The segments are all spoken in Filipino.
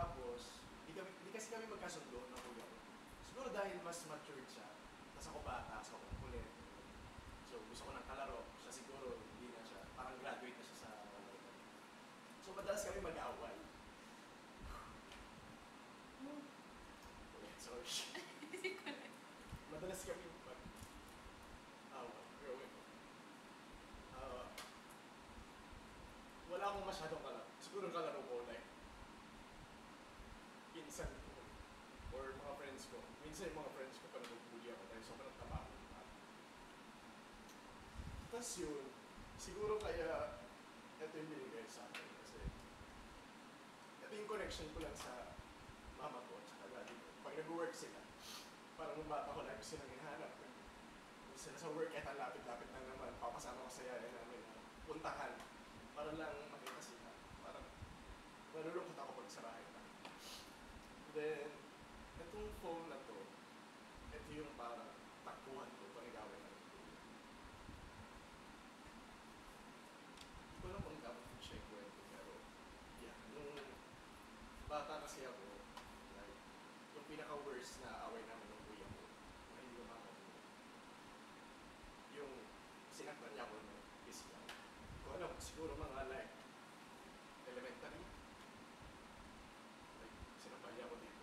Tapos, hindi kasi kami magkasundo ng kuya ko. Siguro dahil mas matured siya, tapos ako bata, so ako kulit. So gusto ko ng kalaro, siya siguro hindi na siya, parang graduate na siya sa so madalas kami mag-aaway. Sorry. Madalas kami mag-aaway. Growing up. Wala akong masyadong kalaro. Siguro kalaro ko, like, pinsan ko or mga friends ko. Minsan yung mga friends ko pa nag-bully ako dahil sobrang taba ko. Tapos yun, siguro kaya ito yung binigay sa akin kasi ito yung connection ko lang sa mama ko at saka daddy ko. Pag nag-work sila, parang nung bata ko lagi silang hinahanap. Kung sila sa work, kahit ang lapit-lapit lang naman, papasama ko sa yaya namin na puntahan para lang makita sila. Parang nalulungkot ako pag sa bahay na. Then, itong phone na to, ito yung parang takbuhan ko pag nag-away na. Hindi ko alam kung dapat kong share kwento, pero yeah, nung bata kasi ako, like, yung pinaka-worst na away namin ng kuya ko, na hindi ko makakabuli. Yung sinaktan niya ko ng physical. Kung alam, siguro mga like, elementary. Like, sinampal niya ako dito.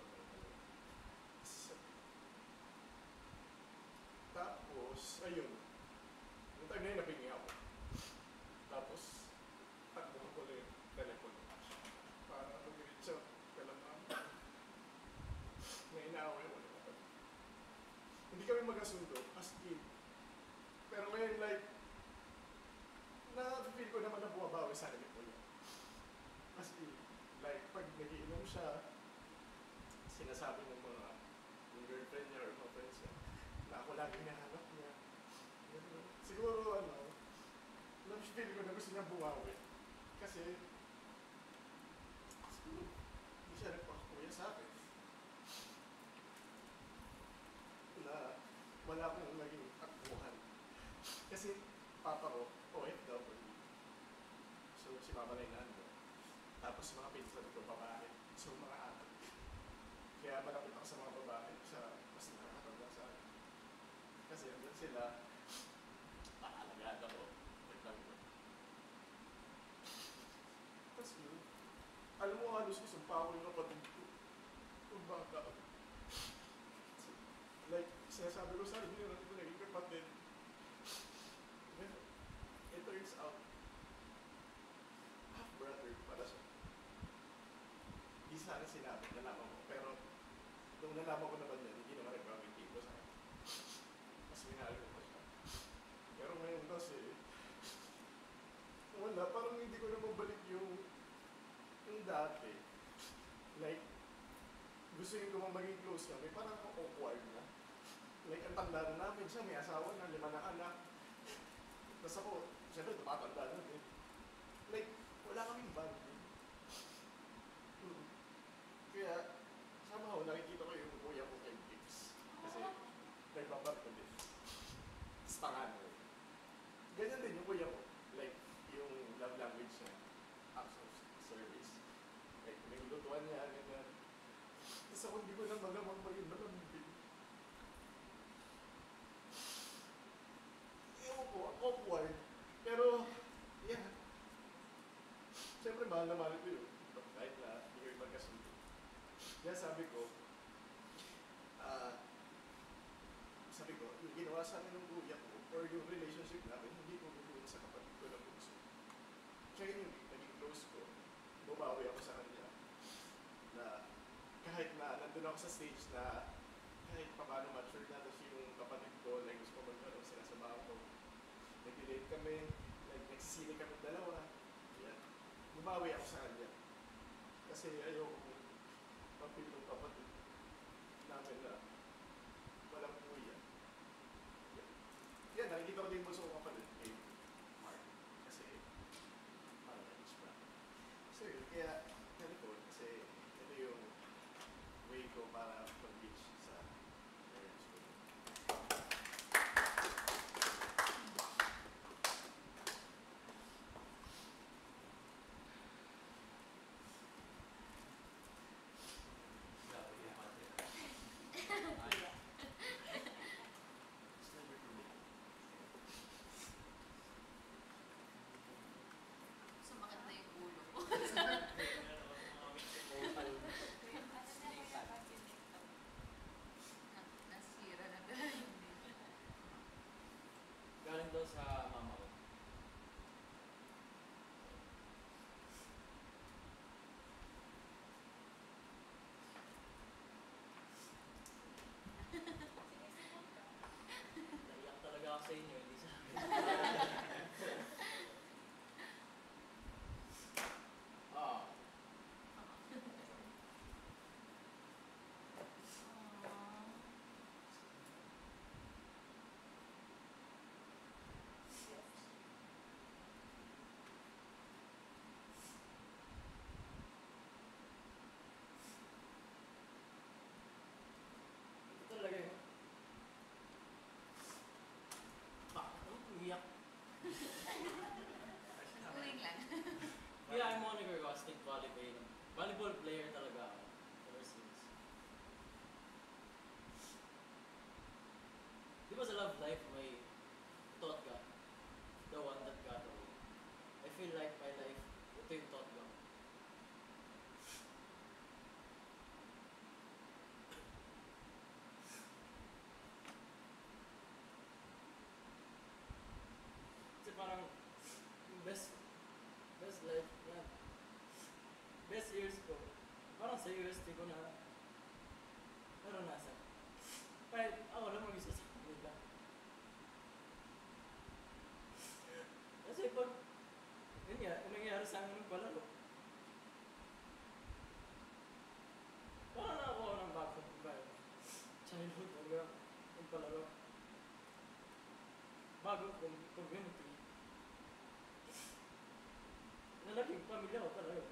Tapos, ayun. Yung time na yun, napingi ako. Tapos, takbo ko ulit yung telepono. Para mag-reach out. Kailan na. May inaaway mo naman. Hindi kami magkasundo, as in. Pero ngayon, like, na-feel ko naman na bumabawi sa akin po yun. As in, like, pag nag-iinom siya, sinasabi ng mga yung girlfriend niya or mga friends niya, na ako lagi hinahanap niya. Siguro, na-feel ko na gusto niya bumawi. Kasi, siguro, hindi siya nagpakakuya sa akin. Na wala akong naging takbuhan. Kasi, papa ko, OFW. So, si mama na inando. Tapos, mga pinsan ko, babae. So, mga anak. Kaya malapit ako sa mga babae, sa mas nakakatanda sa akin. Kasi hanggang sila, paalagaan ako. Tapos yun, alam mo halos isang pako yung kapatid ko. Kung baka ako. Like, sinasabi ko sa akin, hindi na natin naging kapatid. Well, it turns out, half-brother pala siya. Hindi sana sinabi, nalaman ko. Pero, nung nalaman ko naman yan, hindi naman nagpapagin ko sa akin. Mas minahal ko pa siya. Pero ngayon kasi, wala, parang hindi ko na mabalik yung dati. Like, gusto ko maging close kami, parang awkward na. Like, ang tanda na namin siya, may asawa na, 5 na anak. Tapos ako, siyempre, tumatanda na din. Like, wala kaming bonding. Kaya, somehow, nakikita ko yung kuya ko kay Gibbs. Kasi, nagbabat ko din. Tapos pangano. Ganyan din yung kuya ko. Like, yung love language niya. Acts of service. Like, naglulutuan niya, ganyan. Tapos ako, hindi ko na malamang maging malambing. Ewan ko, awkward. Pero, yeah. Siyempre, mahal na mahal ko yun. Kahit na hindi ko yung magkasundo. Kaya sabi ko, yung ginawa sa amin ng kuya ko, or yung relationship namin, hindi ko gagawin sa kapatid ko ng puso. Siya yung naging close ko, bumawi ako sa kanya, na kahit na nandun ako sa stage na kahit pa paano mature na, tapos yung kapatid ko, like gusto ko magkaroon sila sa baho ko, nag-relate kami, like nagsisili kami dalawa, yan. Bumawi ako sa kanya. Kasi ayoko mapil ng kapatid namin na walang kuya. Yan, nakikita ko din mo sa kapatid kay Mark. Kasi parang na-reach ba. So yun, kaya telepon kasi ito yung way ko para mag-reach sa parents ko. UST ko na naranasan. Kahit ako lang mag-isa sa kanila. Kasi pag, yun nga, yung nangyari sa amin ng palaro, parang nakakuha ng bagong vibe. Childhood talaga, yung palaro. Bagong community. Na naging pamilya ko talaga.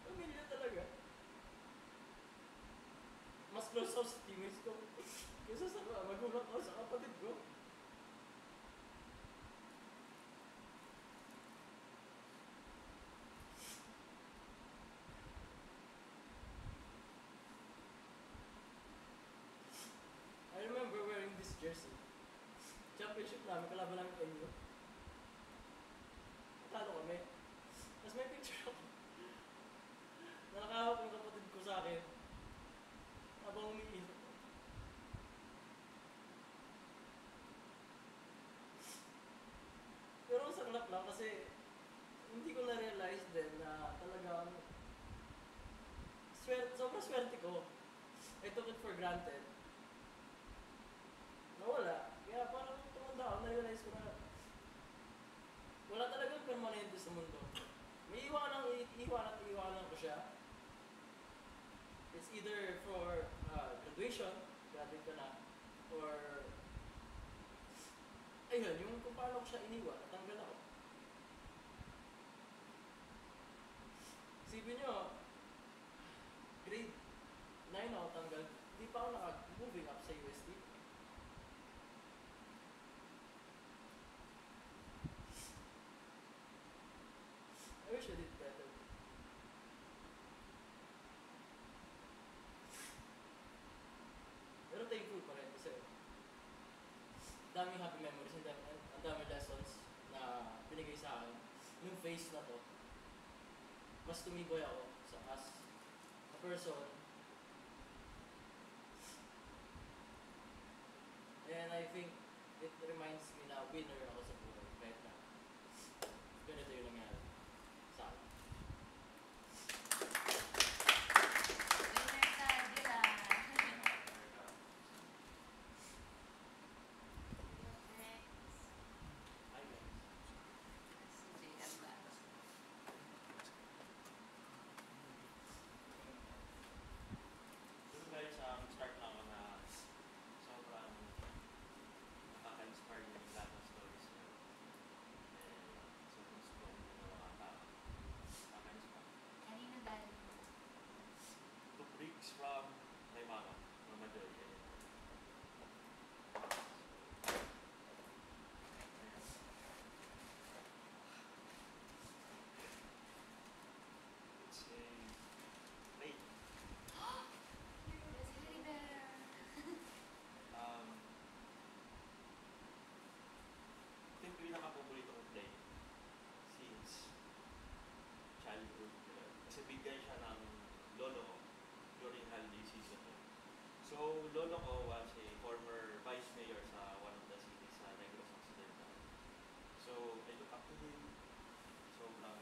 Pamilya talaga. Mas close ako sa teammates ko kaysa sa magulang ko, sa kapatid ko. I remember wearing this jersey. Championship namin, kalaban namin NU. Natalo kami. Tapos may picture ako. Nakakahawak yung kapatid ko sa akin. Habang umiinom. Pero ang saklap lang kasi hindi ko na-realize din na talagang sobrang swerte ko. I took it for granted. Nawala. Kaya parang tumanda ako, na-realize ko na wala talagang permanente sa mundo. May iwanan ko siya. It's either for graduation, graduate ka na, or ayun, yung kung paano ko siya iniwan, natanggal ako. Isipin nyo, grade 9 ako tanggal, hindi pa ako naka-moving up sa UST. I wish I did better. Pero thankful pa rin kasi daming happy memories, ang daming lessons na binigay sa akin. Yung phase na to, mas tumiboy ako as a person. And I think it reminds me na winner ako sa buhay kahit na ganito yung nangyari sa akin. Winner ka, Dila. Next. Hi guys. Si JM ba? Doon guys, start lang ako na sobrang nakaka-inspire yung lahat ng stories niyo. And sobrang strong yung mga tao. Nakaka-inspire. Kanina galing. 2 bricks from Naimanga, from Madrid. It's a raid. You're the leader. Ito yung pinaka-paborito kong play since childhood. Kasi bigay siya ng lolo ko during holiday season. So, lolo ko was a former vice mayor sa one of the cities sa Negros Occidental. So, I look up to him. Sobrang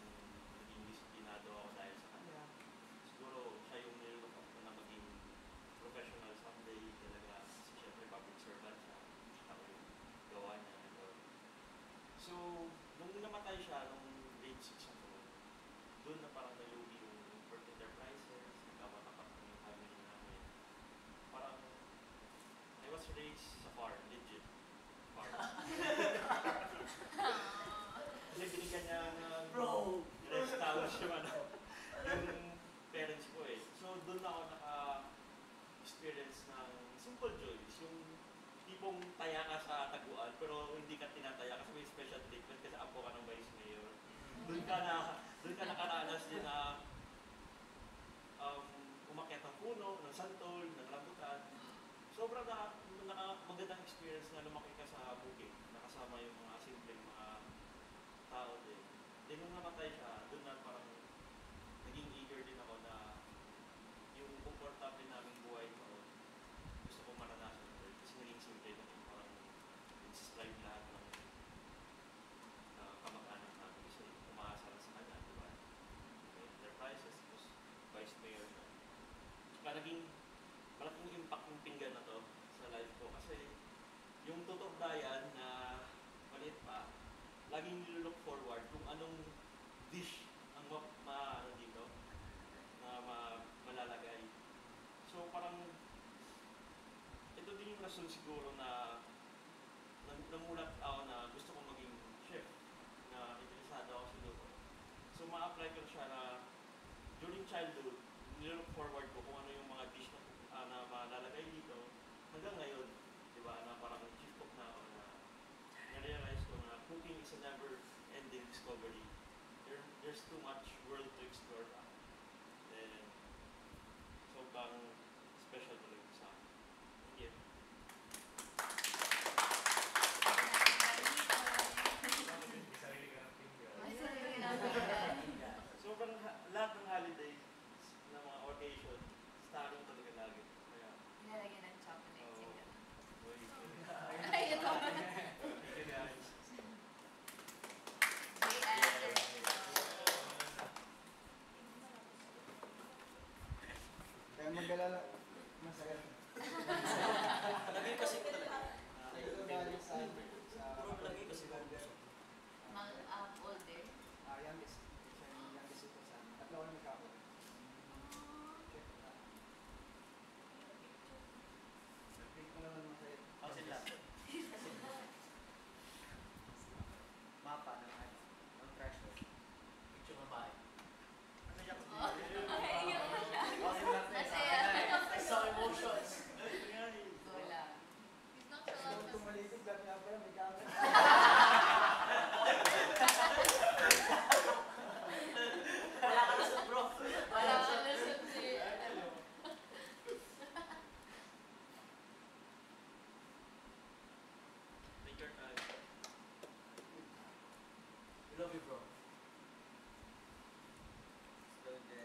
naging disiplinado ako dahil sa kanya. Siguro, siya yung nilook up ko na maging professional someday. Talaga, kasi syempre public servant siya. Kita ko yung gawa niya. So, nung namatay siya, nung grade 6 ako, doon na parang nalugi yung Work Enterprises, nagkawatakap yung family namin. Parang, I was raised sa farm, legit. Farm. Kasi binigyan niya ng Bro! rest towels yung parents ko eh. So, doon ako naka-experience ng simple joys. Yung tipong taya ka sa taguan, pero hindi ka tinataya kasi may special treatment kasi apo ka ng vice mayor. Doon ka nakaranas din na umakyat ng puno, ng santol, ng rambutan. Sobrang magandang experience na lumaki ka sa bukid, nakasama yung mga simpleng mga tao din. Then nung namatay siya, doon na parang naging eager din ako na yung comfortable naming buhay ko, gusto ko maranasan ito. Kasi naging simple na parang strive lahat ng kamag-anak namin kasi umaasa lang sa kanya, diba? Enterprises, tapos vice mayor na. naging malaking impact yung pinggan na to sa life ko. Kasi yung Totoo Brian na maliit pa, laging nilook forward kung anong dish ang ano dito, na malalagay. So parang, ito din yung rason siguro na namulat ako na gusto kong maging chef, na interesado ako sa luto. So ma-apply ko siya na during childhood, nilook forward ko kung ano yung mga dish na malalagay dito. Hanggang ngayon, di ba, na parang chief cook na ako na na-realize ko na cooking is a never-ending discovery. There's too much world to explore pa. And sobrang special talaga sa akin. Thank you. Sarili ka ng finger. Ay, sarili na pinggan. Sobrang lahat ng holidays na mga occasion, starring talaga lagi. Kaya, Nilalagyan ng chocolate Oo. yung gano'n. boy, Ay, ito. thank you guys. JR. Kaya mag-alala, masaya. Lagi kasi ko talaga. Ito galing sa Puro lagi kasi ko. Older. youngest. Siya yung youngest ito sa amin. Tatlo kami magkakaroon. Check ko na. Check ko naman masaya. Oh, sila. Mapa ng ano, ng treasure. Picture ng bahay. Ano yan? Ay, iyak na siya. Masaya. I saw emotions. Wala. Kung tumalikod, lahat nga pala may camera. Wala ka na sa bro. Wala ka lusot si... Take your time. We love you, bro. So, hindi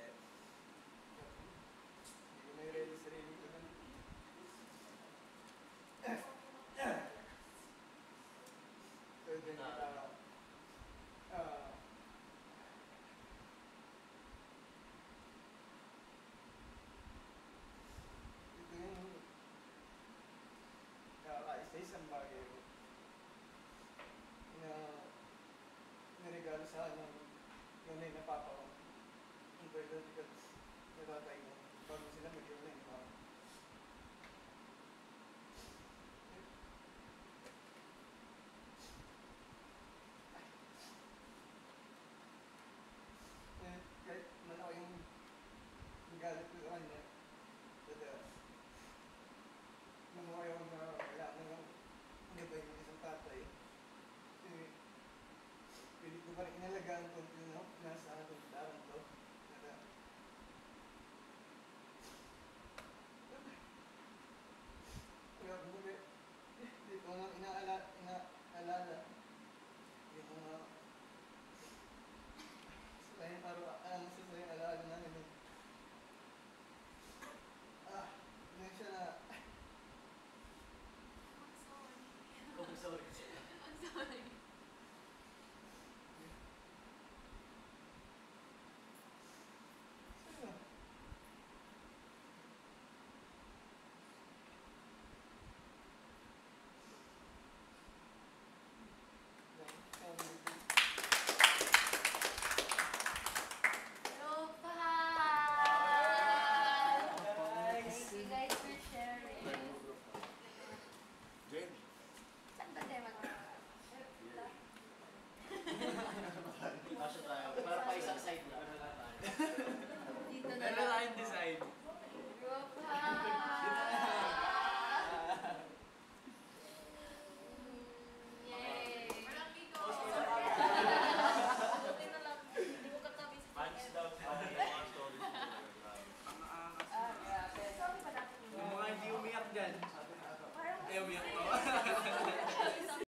ko na i-ready sarili ko na. So, then, ito yung isa-isang bagay na niregalo sa akin ng nanay na papa ko. Ang biological na tatay ko bago sila mag-iwalay ng mama. Kahit man ako yung nagalit ko sa kanya, nung ayaw na kailangan ng gabay ng isang tatay, pilit ko pa rin inalagaan ko yung nasa atong darang to. Kaya buti, dito nang inaalala yung mga sayang masasayang alaala namin eh. Yun siya na Oh, sorry. I'm sorry. sino? Thank you guys for sharing. Jamie. Saan ba tayo Kasya tayo. Para pa isang side lang. Ano lang tayo. Dito na Ano lang. tayong design? Group Yay! Hands down sa akin yung mga stories ko. Grabe. Grabe. Yung mga hindi umiyak dyan. Ayaw umiyak.